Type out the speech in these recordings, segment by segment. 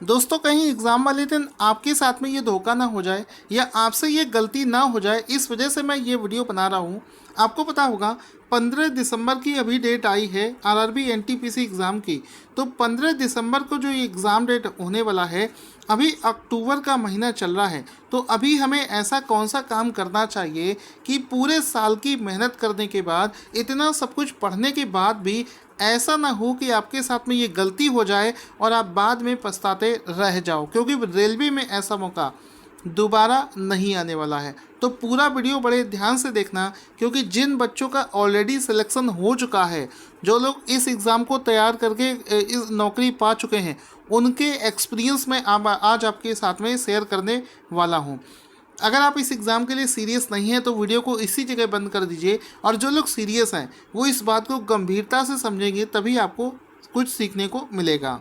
दोस्तों कहीं एग्ज़ाम वाले दिन आपके साथ में ये धोखा ना हो जाए या आपसे ये गलती ना हो जाए, इस वजह से मैं ये वीडियो बना रहा हूँ। आपको पता होगा 15 दिसंबर की अभी डेट आई है आरआरबी एनटीपीसी एग्ज़ाम की। तो 15 दिसंबर को जो ये एग्ज़ाम डेट होने वाला है, अभी अक्टूबर का महीना चल रहा है। तो अभी हमें ऐसा कौन सा काम करना चाहिए कि पूरे साल की मेहनत करने के बाद, इतना सब कुछ पढ़ने के बाद भी ऐसा ना हो कि आपके साथ में ये गलती हो जाए और आप बाद में पछताते रह जाओ, क्योंकि रेलवे में ऐसा मौका दोबारा नहीं आने वाला है। तो पूरा वीडियो बड़े ध्यान से देखना, क्योंकि जिन बच्चों का ऑलरेडी सिलेक्शन हो चुका है, जो लोग इस एग्ज़ाम को तैयार करके इस नौकरी पा चुके हैं, उनके एक्सपीरियंस में आज आपके साथ में शेयर करने वाला हूँ। अगर आप इस एग्ज़ाम के लिए सीरियस नहीं हैं तो वीडियो को इसी जगह बंद कर दीजिए, और जो लोग सीरियस हैं वो इस बात को गंभीरता से समझेंगे, तभी आपको कुछ सीखने को मिलेगा।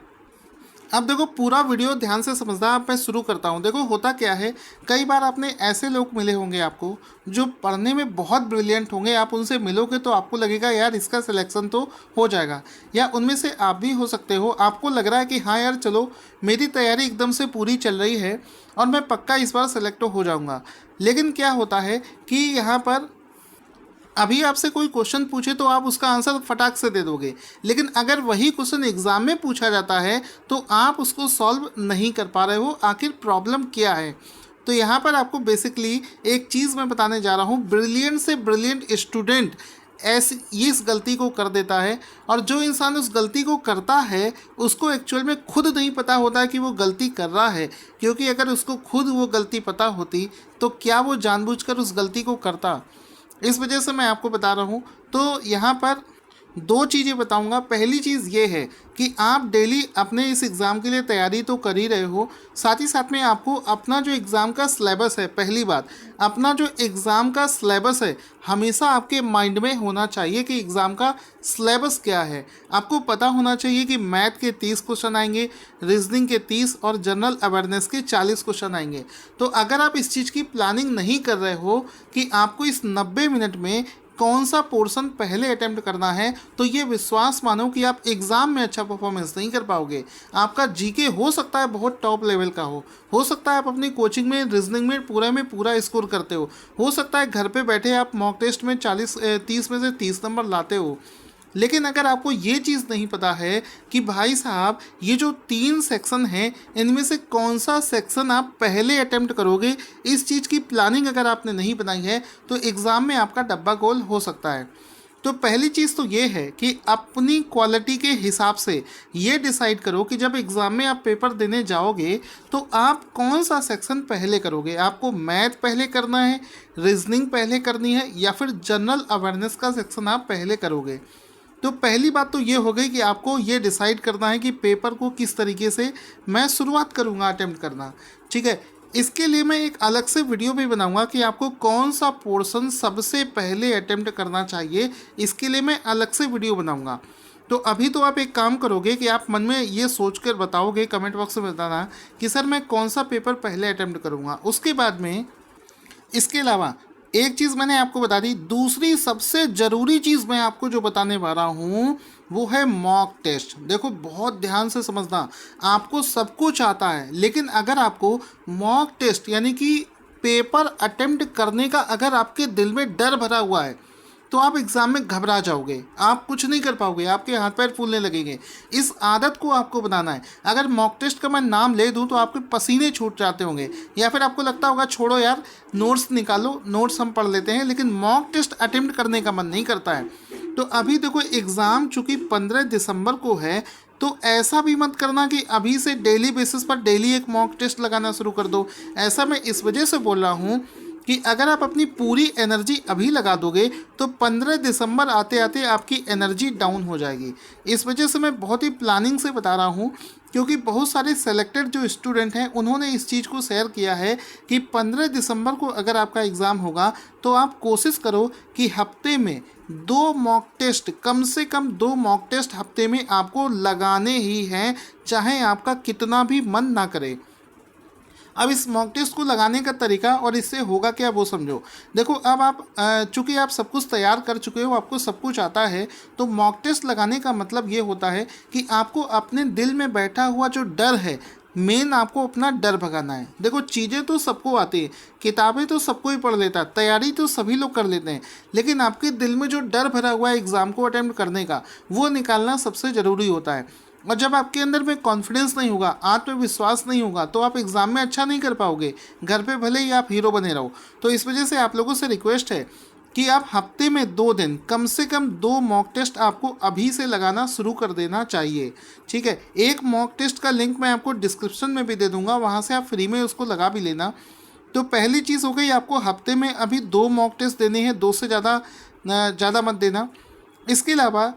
अब देखो पूरा वीडियो ध्यान से समझना। अब मैं शुरू करता हूँ। देखो होता क्या है, कई बार आपने ऐसे लोग मिले होंगे आपको जो पढ़ने में बहुत ब्रिलियंट होंगे। आप उनसे मिलोगे तो आपको लगेगा यार इसका सिलेक्शन तो हो जाएगा, या उनमें से आप भी हो सकते हो। आपको लग रहा है कि हाँ यार चलो मेरी तैयारी एकदम से पूरी चल रही है और मैं पक्का इस बार सेलेक्ट हो जाऊँगा। लेकिन क्या होता है कि यहाँ पर अभी आपसे कोई क्वेश्चन पूछे तो आप उसका आंसर फटाक से दे दोगे, लेकिन अगर वही क्वेश्चन एग्ज़ाम में पूछा जाता है तो आप उसको सॉल्व नहीं कर पा रहे हो। आखिर प्रॉब्लम क्या है? तो यहाँ पर आपको बेसिकली एक चीज़ मैं बताने जा रहा हूँ। ब्रिलियंट से ब्रिलियंट स्टूडेंट ऐसी इस गलती को कर देता है, और जो इंसान उस गलती को करता है उसको एक्चुअल में खुद नहीं पता होता है कि वो गलती कर रहा है। क्योंकि अगर उसको खुद वो गलती पता होती तो क्या वो जानबूझकर उस गलती को करता? इस वजह से मैं आपको बता रहा हूँ। तो यहाँ पर दो चीज़ें बताऊँगा। पहली चीज़ ये है कि आप डेली अपने इस एग्ज़ाम के लिए तैयारी तो कर ही रहे हो, साथ ही साथ में आपको अपना जो एग्ज़ाम का सिलेबस है, पहली बात अपना जो एग्ज़ाम का सिलेबस है हमेशा आपके माइंड में होना चाहिए कि एग्ज़ाम का सिलेबस क्या है। आपको पता होना चाहिए कि मैथ के 30 क्वेश्चन आएंगे, रीजनिंग के 30 और जनरल अवेयरनेस के 40 क्वेश्चन आएंगे। तो अगर आप इस चीज़ की प्लानिंग नहीं कर रहे हो कि आपको इस 90 मिनट में कौन सा पोर्शन पहले अटेम्प्ट करना है, तो ये विश्वास मानो कि आप एग्ज़ाम में अच्छा परफॉर्मेंस नहीं कर पाओगे। आपका जीके हो सकता है बहुत टॉप लेवल का हो सकता है आप अपनी कोचिंग में रीजनिंग में पूरा स्कोर करते हो सकता है घर पे बैठे आप मॉक टेस्ट में 30 में से 30 नंबर लाते हो। लेकिन अगर आपको ये चीज़ नहीं पता है कि भाई साहब ये जो 3 सेक्शन हैं इनमें से कौन सा सेक्शन आप पहले अटेम्प्ट करोगे, इस चीज़ की प्लानिंग अगर आपने नहीं बनाई है तो एग्ज़ाम में आपका डब्बा गोल हो सकता है। तो पहली चीज़ तो ये है कि अपनी क्वालिटी के हिसाब से ये डिसाइड करो कि जब एग्ज़ाम में आप पेपर देने जाओगे तो आप कौन सा सेक्शन पहले करोगे। आपको मैथ पहले करना है, रीजनिंग पहले करनी है, या फिर जनरल अवेयरनेस का सेक्शन आप पहले करोगे। तो पहली बात तो ये हो गई कि आपको ये डिसाइड करना है कि पेपर को किस तरीके से मैं शुरुआत करूँगा अटेम्प्ट करना। ठीक है, इसके लिए मैं एक अलग से वीडियो भी बनाऊंगा कि आपको कौन सा पोर्शन सबसे पहले अटेम्प्ट करना चाहिए। इसके लिए मैं अलग से वीडियो बनाऊंगा। तो अभी तो आप एक काम करोगे कि आप मन में ये सोच कर बताओगे, कमेंट बॉक्स में बताना कि सर मैं कौन सा पेपर पहले अटेम्प्ट करूँगा। उसके बाद में इसके अलावा एक चीज़ मैंने आपको बता दी, दूसरी सबसे ज़रूरी चीज़ मैं आपको जो बताने वाला हूँ वो है मॉक टेस्ट। देखो बहुत ध्यान से समझना। आपको सब कुछ आता है, लेकिन अगर आपको मॉक टेस्ट यानी कि पेपर अटेम्प्ट करने का अगर आपके दिल में डर भरा हुआ है तो आप एग्ज़ाम में घबरा जाओगे, आप कुछ नहीं कर पाओगे, आपके हाथ पैर फूलने लगेंगे। इस आदत को आपको बनाना है। अगर मॉक टेस्ट का मैं नाम ले दूं तो आपके पसीने छूट जाते होंगे, या फिर आपको लगता होगा छोड़ो यार नोट्स निकालो, नोट्स हम पढ़ लेते हैं, लेकिन मॉक टेस्ट अटेम्प्ट करने का मन नहीं करता है। तो अभी देखो एग्ज़ाम चूँकि 15 दिसंबर को है, तो ऐसा भी मत करना कि अभी से डेली बेसिस पर डेली एक मॉक टेस्ट लगाना शुरू कर दो। ऐसा मैं इस वजह से बोल रहा हूँ कि अगर आप अपनी पूरी एनर्जी अभी लगा दोगे तो 15 दिसंबर आते आते आपकी एनर्जी डाउन हो जाएगी। इस वजह से मैं बहुत ही प्लानिंग से बता रहा हूँ, क्योंकि बहुत सारे सेलेक्टेड जो स्टूडेंट हैं उन्होंने इस चीज़ को शेयर किया है कि 15 दिसंबर को अगर आपका एग्ज़ाम होगा तो आप कोशिश करो कि हफ्ते में 2 मॉक टेस्ट, कम से कम 2 मॉक टेस्ट हफ्ते में आपको लगाने ही हैं, चाहे आपका कितना भी मन ना करे। अब इस मॉक टेस्ट को लगाने का तरीका और इससे होगा क्या वो समझो। देखो अब आप चूँकि आप सब कुछ तैयार कर चुके हो, आपको सब कुछ आता है, तो मॉक टेस्ट लगाने का मतलब ये होता है कि आपको अपने दिल में बैठा हुआ जो डर है, मेन आपको अपना डर भगाना है। देखो चीज़ें तो सबको आती है, किताबें तो सबको ही पढ़ लेता है, तैयारी तो सभी लोग कर लेते हैं, लेकिन आपके दिल में जो डर भरा हुआ है एग्ज़ाम को अटेम्प्ट करने का, वो निकालना सबसे ज़रूरी होता है। और जब आपके अंदर में कॉन्फिडेंस नहीं होगा, आत्मविश्वास नहीं होगा, तो आप एग्ज़ाम में अच्छा नहीं कर पाओगे। घर पे भले ही आप हीरो बने रहो। तो इस वजह से आप लोगों से रिक्वेस्ट है कि आप हफ्ते में 2 दिन, कम से कम 2 मॉक टेस्ट आपको अभी से लगाना शुरू कर देना चाहिए। ठीक है, एक मॉक टेस्ट का लिंक मैं आपको डिस्क्रिप्शन में भी दे दूंगा, वहाँ से आप फ्री में उसको लगा भी लेना। तो पहली चीज़ हो गई, आपको हफ्ते में अभी 2 मॉक टेस्ट देने हैं, 2 से ज़्यादा मत देना। इसके अलावा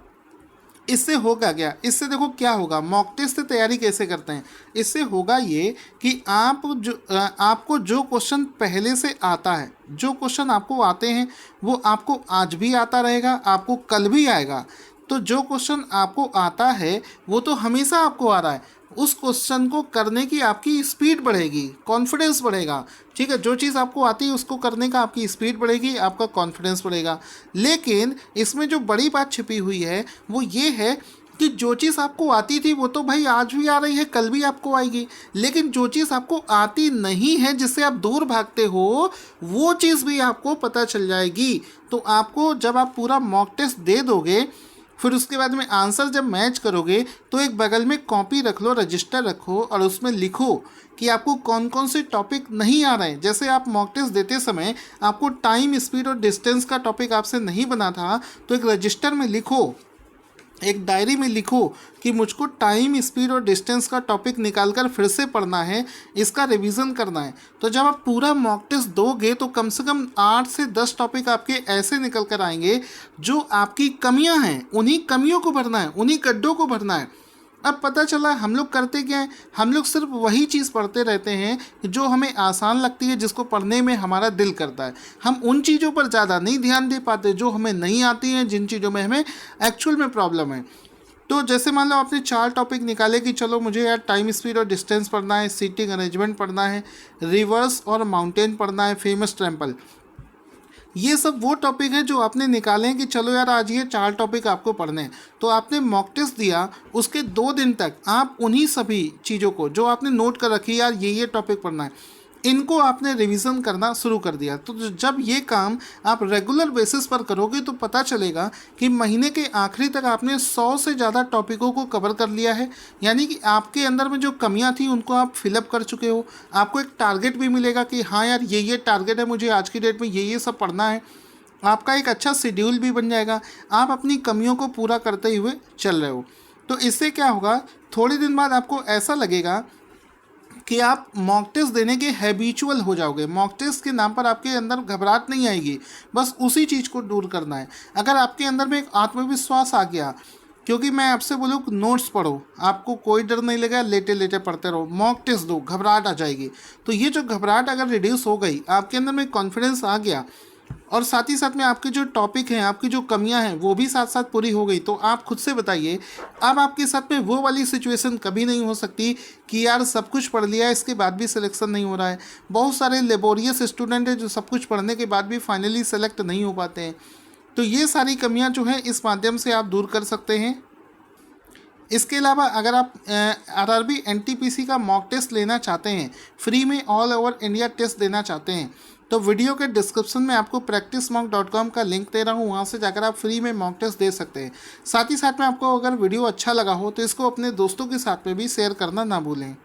इससे होगा क्या, इससे देखो क्या होगा, मॉक टेस्ट से तैयारी कैसे करते हैं। इससे होगा ये कि आपको जो क्वेश्चन पहले से आता है, जो क्वेश्चन आपको आते हैं वो आपको आज भी आता रहेगा, आपको कल भी आएगा। तो जो क्वेश्चन आपको आता है वो तो हमेशा आपको आ रहा है, उस क्वेश्चन को करने की आपकी स्पीड बढ़ेगी, कॉन्फिडेंस बढ़ेगा। ठीक है, जो चीज़ आपको आती है उसको करने का आपकी स्पीड बढ़ेगी, आपका कॉन्फिडेंस बढ़ेगा। लेकिन इसमें जो बड़ी बात छिपी हुई है वो ये है कि जो चीज़ आपको आती थी वो तो भाई आज भी आ रही है, कल भी आपको आएगी, लेकिन जो चीज़ आपको आती नहीं है, जिससे आप दूर भागते हो, वो चीज़ भी आपको पता चल जाएगी। तो आपको जब आप पूरा मॉक टेस्ट दे दोगे, फिर उसके बाद में आंसर जब मैच करोगे, तो एक बगल में कॉपी रख लो, रजिस्टर रखो और उसमें लिखो कि आपको कौन कौन से टॉपिक नहीं आ रहे हैं। जैसे आप मॉक टेस्ट देते समय आपको टाइम, स्पीड और डिस्टेंस का टॉपिक आपसे नहीं बना था, तो एक रजिस्टर में लिखो, एक डायरी में लिखो कि मुझको टाइम, स्पीड और डिस्टेंस का टॉपिक निकालकर फिर से पढ़ना है, इसका रिवीजन करना है। तो जब आप पूरा मॉक टेस्ट दोगे तो कम से कम 8 से 10 टॉपिक आपके ऐसे निकल कर आएंगे जो आपकी कमियां हैं, उन्हीं कमियों को भरना है, उन्हीं गड्ढों को भरना है। अब पता चला हम लोग करते क्या हैं, हम लोग सिर्फ वही चीज़ पढ़ते रहते हैं जो हमें आसान लगती है, जिसको पढ़ने में हमारा दिल करता है। हम उन चीज़ों पर ज़्यादा नहीं ध्यान दे पाते जो हमें नहीं आती हैं, जिन चीज़ों में हमें एक्चुअल में प्रॉब्लम है। तो जैसे मान लो आपने 4 टॉपिक निकाले कि चलो मुझे यार टाइम, स्पीड और डिस्टेंस पढ़ना है, सीटिंग अरेंजमेंट पढ़ना है, रिवर्स और माउंटेन पढ़ना है, फेमस टेम्पल। ये सब वो टॉपिक हैं जो आपने निकाले हैं कि चलो यार आज ये 4 टॉपिक आपको पढ़ने हैं। तो आपने मॉक टेस्ट दिया, उसके 2 दिन तक आप उन्हीं सभी चीज़ों को जो आपने नोट कर रखी, यार ये टॉपिक पढ़ना है, इनको आपने रिवीजन करना शुरू कर दिया। तो जब ये काम आप रेगुलर बेसिस पर करोगे तो पता चलेगा कि महीने के आखिरी तक आपने 100 से ज़्यादा टॉपिकों को कवर कर लिया है। यानी कि आपके अंदर में जो कमियां थी उनको आप फिलअप कर चुके हो। आपको एक टारगेट भी मिलेगा कि हाँ यार ये टारगेट है, मुझे आज की डेट में ये सब पढ़ना है। आपका एक अच्छा शेड्यूल भी बन जाएगा, आप अपनी कमियों को पूरा करते हुए चल रहे हो। तो इससे क्या होगा, थोड़े दिन बाद आपको ऐसा लगेगा कि आप मॉक टेस्ट देने के हैबिचुअल हो जाओगे। मॉक टेस्ट के नाम पर आपके अंदर घबराहट नहीं आएगी, बस उसी चीज़ को दूर करना है। अगर आपके अंदर में एक आत्मविश्वास आ गया, क्योंकि मैं आपसे बोलूँ नोट्स पढ़ो, आपको कोई डर नहीं लगेगा, लेटे लेटे पढ़ते रहो, मॉक टेस्ट दो, घबराहट आ जाएगी। तो ये जो घबराहट अगर रिड्यूस हो गई, आपके अंदर में कॉन्फिडेंस आ गया, और साथ ही साथ में आपके जो टॉपिक हैं, आपकी जो कमियां हैं वो भी साथ साथ पूरी हो गई, तो आप खुद से बताइए अब आपके साथ में वो वाली सिचुएशन कभी नहीं हो सकती कि यार सब कुछ पढ़ लिया है इसके बाद भी सिलेक्शन नहीं हो रहा है। बहुत सारे लेबोरियस स्टूडेंट हैं जो सब कुछ पढ़ने के बाद भी फाइनली सेलेक्ट नहीं हो पाते हैं। तो ये सारी कमियां जो हैं इस माध्यम से आप दूर कर सकते हैं। इसके अलावा अगर आप आरआरबी एनटीपीसी का मॉक टेस्ट लेना चाहते हैं, फ्री में ऑल ओवर इंडिया टेस्ट देना चाहते हैं, तो वीडियो के डिस्क्रिप्शन में आपको practicemock.com का लिंक दे रहा हूँ, वहाँ से जाकर आप फ्री में मॉक टेस्ट दे सकते हैं। साथ ही साथ में आपको अगर वीडियो अच्छा लगा हो तो इसको अपने दोस्तों के साथ में भी शेयर करना ना भूलें।